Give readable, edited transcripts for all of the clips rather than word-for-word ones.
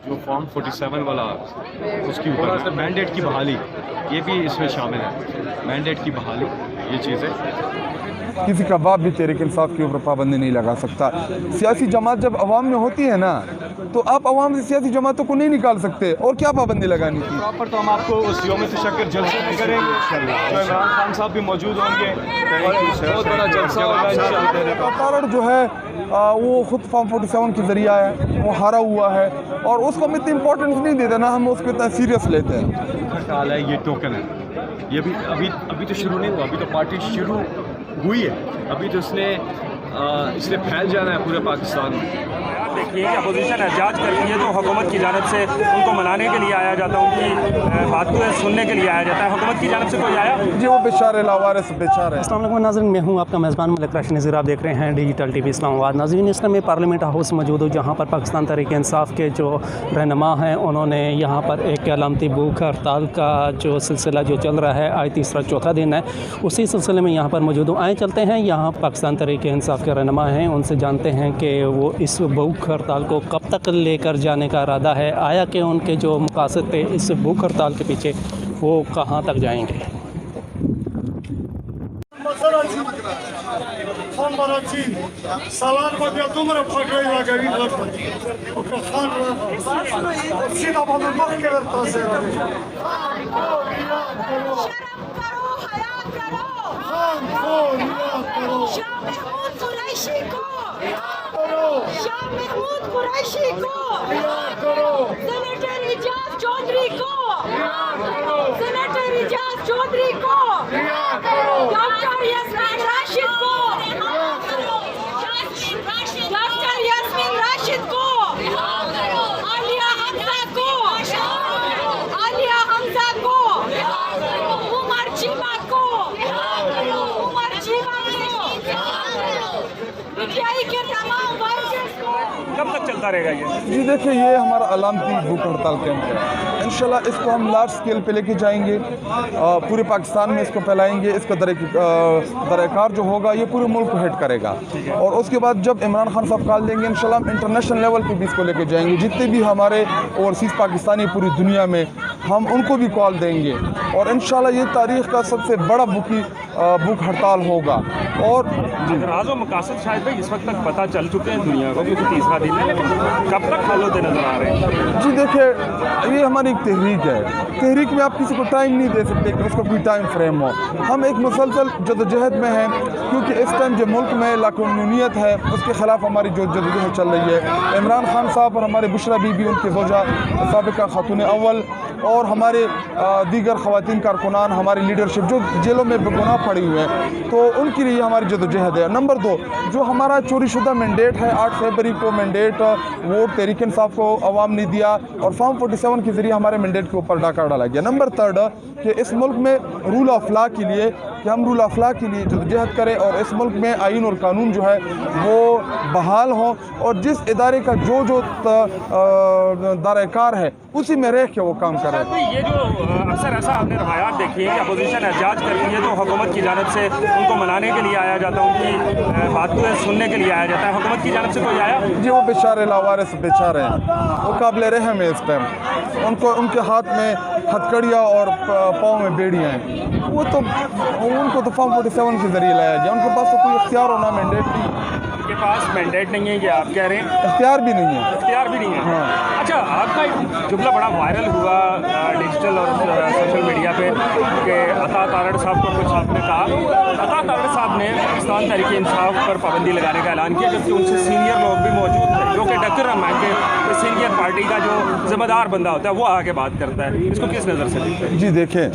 जो फॉर्म 47 वाला उसके ऊपर मैंडेट की बहाली, ये भी इसमें शामिल है। मैंडेट की बहाली ये चीज़ है। किसी का बाप भी तहरीक इंसाफ के ऊपर पाबंदी नहीं लगा सकता। सियासी जमात जब अवाम में होती है ना, तो आप अवाम से सियासी जमातों को नहीं निकाल सकते, और क्या पाबंदी लगानी थी। प्रॉपर तो हम आपको उस यौम तशक्कुर जलसे में करेंगे, जो इमरान खान साहब भी मौजूद होंगे, बहुत बड़ा जलसा होगा इंशाअल्लाह। तारड़ जो है वो खुद फॉर्म 47 के ज़रिए है, वो हारा हुआ है, और उसको हम इतनी इंपॉर्टेंस नहीं देते ना, हम उसको इतना सीरियस लेते हैं। खटाल है, ये टोकन है, ये भी अभी तो शुरू नहीं हुआ, अभी तो पार्टी शुरू हुई है, अभी तो इसने फैल जाना है पूरे पाकिस्तान में। देखिए कि अपोजिशन एहतजाज करती है तो हुकूमत की जानिब से उनको मनाने के लिए आया जाता है, उनकी बात को सुनने के लिए आया जाता है। हुकूमत की जानिब से कोई आया जी, वो बेचारे लावारिस बेचारे। अस्सलाम वालेकुम नाज़रीन, मैं हूं आपका मेज़बान मलिक राशिद नज़ीर। आप देख रहे हैं डिजिटल टीवी इस्लामाबाद। नाज़रीन, इस समय मैं पार्लियामेंट हाउस मौजूद हूँ, जहाँ पर पाकिस्तान तहरीक इंसाफ के जो रहनुमा हैं, उन्होंने यहाँ पर एक अलामती भूख हड़ताल का जो सिलसिला जो चल रहा है, आज तीसरा चौथा दिन है, उसी सिलसिले में यहाँ पर मौजूद हूँ। आए चलते हैं, यहाँ पाकिस्तान तहरीक इंसाफ के रहनुमा हैं, उनसे जानते हैं कि वो इस भूख हड़ताल को कब तक लेकर जाने का इरादा है, आया कि उनके जो मकासद थे इस भूख हड़ताल के पीछे, वो कहाँ तक जाएंगे। शाह महमूद कुरैशी को, सेनेटर इजाज चौधरी को, सेनेटर इजाज चौधरी को, डॉक्टर यास्मीन राशिद को, डॉक्टर यास्मीन राशिद को, आलिया हमजा को, आलिया हमजा को, उमर चीमा को, उमर चीमा के तमाम कब तक चलता रहेगा ये? जी देखिए, ये हमारा अलामती भूख हड़ताल कैंप है। इंशाल्लाह इसको हम लार्ज स्केल पे लेके जाएंगे, पूरे पाकिस्तान में इसको फैलाएंगे। इसका दरकार जो होगा ये पूरे मुल्क को हिट करेगा, और उसके बाद जब इमरान खान साहब कॉल देंगे, इंशाल्लाह हम इंटरनेशनल लेवल पे भी इसको लेके जाएंगे। जितने भी हमारे ओवरसीज़ पाकिस्तानी पूरी दुनिया में, हम उनको भी कॉल देंगे, और इंशाल्लाह ये तारीख़ का सबसे बड़ा भूख हड़ताल होगा। और राज़ व मकासद शायद भाई इस वक्त तक पता चल चुके हैं दुनिया को, क्योंकि तीसरा दिन है, लेकिन कब तक फॉलो होते नजर आ रहे हैं? जी देखिए, ये हमारी एक तहरीक है। तहरीक में आप किसी को टाइम नहीं दे सकते कि उसको कोई टाइम फ्रेम हो। हम एक मुसलसल जदोजहद में हैं, क्योंकि इस टाइम जो मुल्क में लाकानूनियत है, उसके ख़िलाफ़ हमारी जो जदोजहद चल रही है। इमरान खान साहब और हमारे बुशरा बीबी, उनकी ज़ौजा साबिका खातून अव्वल, और हमारे दीगर ख़वातीन कारकुनान, हमारी लीडरशिप जो जेलों में बेगुनाह पड़ी हुए हैं, तो उनके लिए हमारी जदोजहद है। नंबर 2, जो हमारा चोरी शुदा मैंडेट है, 8 फरवरी को मैंडेट वोट तहरीक इंसाफ को अवाम ने दिया, और फॉर्म 47 के ज़रिए हमारे मैंडेट के ऊपर डाका डाला गया। नंबर 3 कि इस मुल्क में रूल ऑफ लॉ के लिए, कि हम रूल ऑफ लॉ के लिए जदोजहद करें, और इस मुल्क में आइन और कानून जो है वो बहाल हो, और जिस इदारे का जो दायरेकार है उसी में रह के वो काम करें। ये जो अक्सर ऐसा आपने रवायात देखी है कि अपोजिशन एहतजाज करती है तो हुकूमत की जानिब से उनको मनाने के लिए आया जाता है, उनकी बात को सुनने के लिए आया जाता है। हुकूमत की जानिब से कोई आया? जी, वो बेचारे लावारिस बेचारे हैं, वो काबिल रहम है इस टाइम। उनको उनके हाथ में हथकड़ियाँ और पाँव में बेड़ियाँ हैं। वो तो उनको तो फॉर्म 47 के ज़रिए लाया गया। उनके पास तो कोई इख्तियार होना मैंडेट नहीं, उनके पास मैंडेट नहीं है, ये आप कह रहे हैं? इख्तियार भी नहीं है। इख्तियार भी नहीं है। हाँ। अच्छा, आपका एक जुमला बड़ा वायरल हुआ डिजिटल और सोशल मीडिया पे कि अता तारड़ साहब को कुछ आपने कहा। अता तारड़ साहब ने पाकिस्तान तहरीक इंसाफ पर पाबंदी लगाने का ऐलान किया, जबकि उनसे सीनियर लोग भी मौजूद थे, जो कि डॉक्टर रहमान के सीनियर पार्टी का जो ज़िम्मेदार बंदा होता है वो आके बात करता है। इसको किस नज़र से देखते हैं? जी देखें,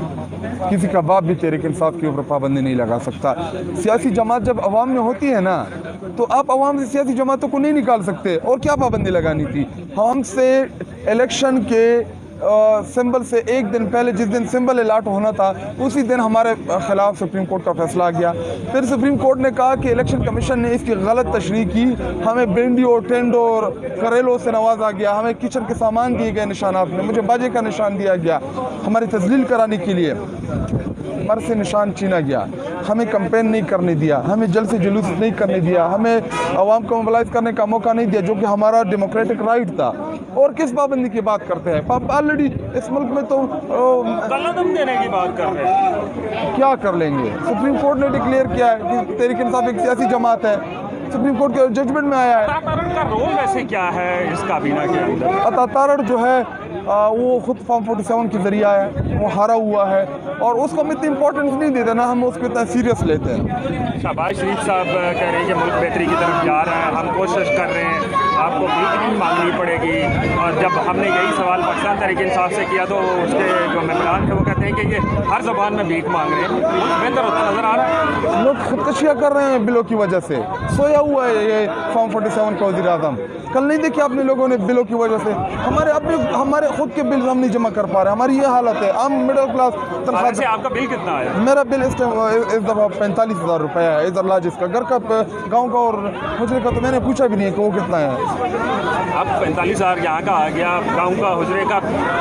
किसी का बाप भी तहरीक इंसाफ के ऊपर पाबंदी नहीं लगा सकता। सियासी जमात जब अवाम में होती है ना, तो आप अवाम से सियासी जमातों को नहीं निकाल सकते, और क्या पाबंदी लगानी थी। हमसे इलेक्शन के सिंबल से एक दिन पहले, जिस दिन सिंबल अलाट होना था, उसी दिन हमारे ख़िलाफ़ सुप्रीम कोर्ट का फैसला आ गया। फिर सुप्रीम कोर्ट ने कहा कि इलेक्शन कमीशन ने इसकी गलत तशरीह की, हमें भिंडियों, टेंडों और करेलों से नवाजा गया, हमें किचन के सामान दिए गए निशानात में, मुझे बाजे का निशान दिया गया हमारी तजलील कराने के लिए। मर से निशान छीना गया, हमें कैंपेन नहीं करने दिया, हमें जल्द से जुलूस नहीं करने दिया, हमें आवाम को मोबिलाइज करने का मौका नहीं दिया, जो कि हमारा डेमोक्रेटिक राइट था। और किस पाबंदी की बात करते हैं? ऑलरेडी इस मुल्क में तो कलम देने की बात कर रहे हैं। क्या कर लेंगे? सुप्रीम कोर्ट ने डिक्लेयर किया है कि तहरीक इंसाफ एक सियासी जमात है, सुप्रीम कोर्ट के जजमेंट में आया है। अतातारड़ का रोल वैसे क्या है इस काबीना के अंदर? अतातारड़ जो है वो खुद फॉर्म 47 के जरिए आया है, वो हारा हुआ है और उसको हम इतनी इंपॉर्टेंस नहीं देते ना, हम उसको इतना सीरियस लेते हैं। शहबाज शरीफ साहब कह रहे हैं कि मुल्क बेहतरी की तरफ जा रहा है, हम कोशिश कर रहे हैं, आपको भीख नहीं मांगनी पड़ेगी। और जब हमने यही सवाल पाकिस्तान तहरीक इंसाफ से किया तो उसके जो मेंबरान थे वो कहते हैं कि ये हर ज़बान में भीख मांग रहे हैं, बेहतर होता नज़र आ रहा है। लोग खुदकशियाँ कर रहे हैं बिलों की वजह से, सोया हुआ है ये फॉर्म 47 का वज़ीर आज़म। कल नहीं देखिए आपने लोगों ने बिलों की वजह से हमारे खुद के बिल हम नहीं जमा कर पा रहे, हमारी ये हालत है। हम मिडिल क्लास तनख्वाह से आपका बिल कितना है? मेरा बिल इस दफ़ा 45,000 रुपये है, इधर लाजिस का, घर का, गांव का और हुजरे का तो मैंने पूछा भी नहीं कि वो कितना है। अब 45,000 यहाँ का आ गया, गाँव का हुजरे का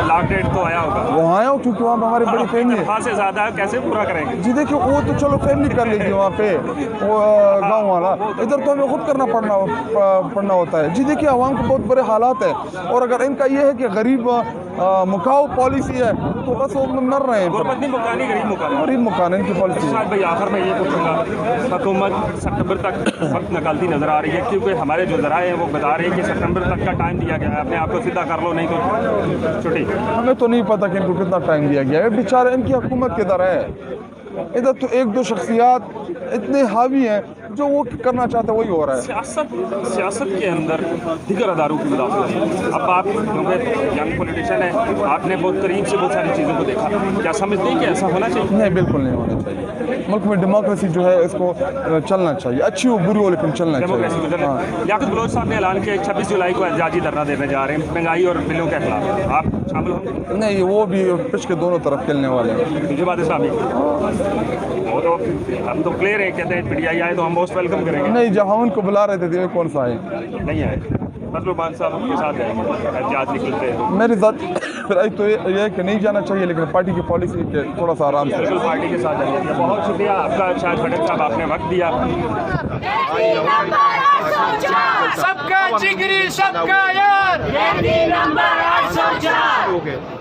लाख डेढ़ तो आया होगा। वो आया हो क्योंकि वहाँ पर हमारी बड़ी फैमिली है। तनख्वाह से ज़्यादा है, कैसे पूरा करेंगे? जी देखिए वो तो चलो फैमिली कर लेगी वहाँ पे, वो गाँव वाला, इधर तो हमें खुद करना पड़ना होता है। जी देखिए आवाम को बहुत बड़े हालात है और अगर इनका ये है कि गरीब मुकाओ पॉलिसी है तो बस वो मर रहे हैं। गुरबत नहीं मुकानी, गरीब मुकान इनकी पॉलिसी है। भाई आखिर में ये पूछूंगा, हुकूमत सितंबर तक वक्त निकालती नज़र आ रही है क्योंकि हमारे जो ज़राए हैं वो बता रहे हैं कि सितंबर तक का टाइम दिया गया है, अपने आप को सीधा कर लो नहीं तो छुट्टी। हमें तो नहीं पता कि इनको कितना टाइम दिया गया है, बेचारे इनकी हुकूमत किधर है। इधर तो एक दो शख्सियात इतने हावी हैं जो वो करना चाहते वही हो रहा है। सियासत के अंदर दीगर अदारों की मुदाखलत। अब आप क्योंकि यंग पॉलिटिशियन है, आपने बहुत करीब से बहुत सारी चीज़ों को देखा, क्या समझते हैं कि ऐसा होना चाहिए? नहीं, बिल्कुल नहीं होना चाहिए। मुल्क में डेमोक्रेसी जो है इसको चलना चाहिए, अच्छी हो बुरी हो लेकिन चलना चाहिए। हाँ। लियाकत बलोच साहब ने ऐलान किया 26 जुलाई को एहतजाजी धरना देने जा रहे हैं महंगाई और बिलों के खिलाफ, आप शामिल होंगे? नहीं, वो भी पिच के दोनों तरफ खेलने वाले हैं। मुझे बात इस्लामी वो तो हम तो क्लियर है, कहते हैं पीटीआई आए तो हम मोस्ट वेलकम करेंगे। नहीं, जब हम उनको बुला रहे थे कौन सा आए? नहीं आए। फजलुमान साहब के साथ जाएंगे, एहतजाज निकलते हैं। मेरी राय तो ये है कि नहीं जाना चाहिए, लेकिन पार्टी की पॉलिसी के थोड़ा सा आराम से बिल्कुल पार्टी के साथ जाएंगे। बहुत शुक्रिया आपका शायद खटक साहब, आपने वक्त दिया। सबका जिगरी सबका यार,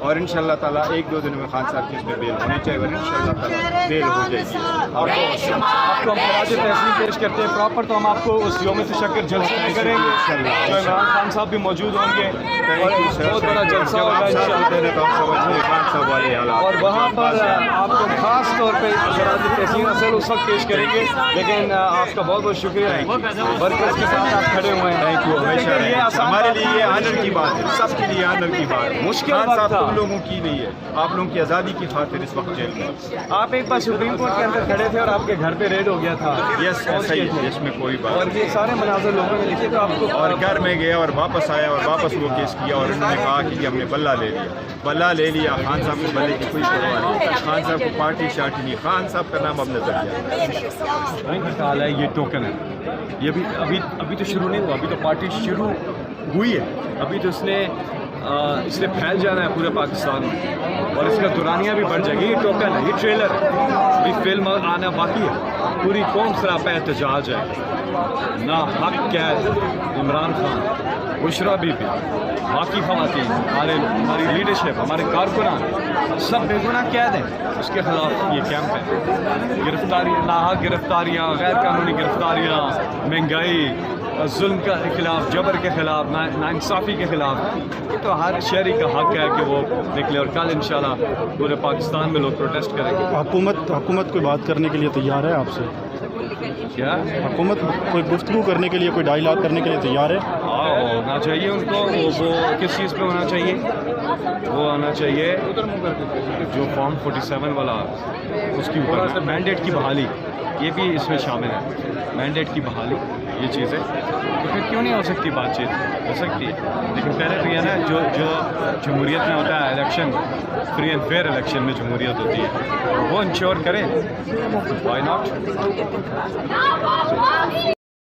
और इंशाल्लाह ताला 1-2 दिन में खान साहब की इसमें बेल होनी चाहिए और इंशाल्लाह ताला बेल हो जाएगी। आपको हम खराज तहसीन पेश करते हैं प्रॉपर, तो हम आपको उस यौम तशक्कुर जलसे में करेंगे, जो इमरान खान साहब भी मौजूद होंगे और बहुत बड़ा जलसा होगा और वहाँ पर आपको खास तौर पर खराज तहसीन असल उस वक्त पेश करेंगे। लेकिन आपका बहुत बहुत शुक्रिया है, वर्कर्स के साथ आप खड़े हुए हैं। Thank you. हमेशा हमारे लिए ये आनर की बात है, सबके लिए आनर की बात है। मुश्किल खान वक्त साहब था, तुम लोगों की नहीं है, आप लोगों की आज़ादी की खातिर इस वक्त जेल में। आप एक बार सुप्रीम कोर्ट के अंदर खड़े थे और आपके घर पे रेड हो गया था। यस, सही है, इसमें कोई बात और ये सारे मनाज़र लोगों ने लिखे तो आपको, और घर में गया और वापस आया और वापस वो केस किया और उन्होंने कहा कि हमने बल्ला ले लिया, बल्ला ले लिया। खान साहब को बल्ले की कोई परवाह नहीं, खान साहब को पार्टी शार्टी नहीं, खान साहब का नाम अब नजरिया निकाला है, ये टोकन है। ये भी अभी तो शुरू नहीं हुआ, अभी तो पार्टी शुरू हुई है, अभी तो इसने फैल जाना है पूरे पाकिस्तान में और इसका दुरानियाँ भी बढ़ जाएगी। ये टोकन है, ये ट्रेलर है, अभी फिल्म आना बाकी है। पूरी कौम सरापा एहतजाज है, ना हक कैद इमरान खान, बुशरा बीबी, बाकी खवातीन, हमारी लीडरशिप, हमारे कारकुनान सब बेगुनाह कैद हैं, उसके खिलाफ ये कैंप है। गिरफ्तारियाँ, नाहक गिरफ्तारियाँ, गैर कानूनी गिरफ्तारियाँ, महंगाई, जुल्म के खिलाफ, जबर के खिलाफ, नाइंसाफ़ी के खिलाफ, ये तो हर शहरी का हक है कि वो निकले। और कल इंशाल्लाह पूरे पाकिस्तान में लोग प्रोटेस्ट करेंगे। हुकूमत कोई बात करने के लिए तैयार है आपसे? क्या हुकूमत कोई गुफ्तगू करने के लिए, कोई डायलॉग करने के लिए तैयार है? होना चाहिए उनको। वो किस चीज़ पे होना चाहिए? वो आना चाहिए जो फॉर्म 47 वाला उसकी ऊपर मैंडेट की बहाली, ये भी इसमें शामिल है। मैंडेट की बहाली ये चीज़ है, तो फिर क्यों नहीं हो सकती बातचीत? हो सकती है, लेकिन पहले तो ये ना जो जमहूरियत में होता है election, free and fair election में जमहूरियत होती है, वो इंश्योर करें। Why not?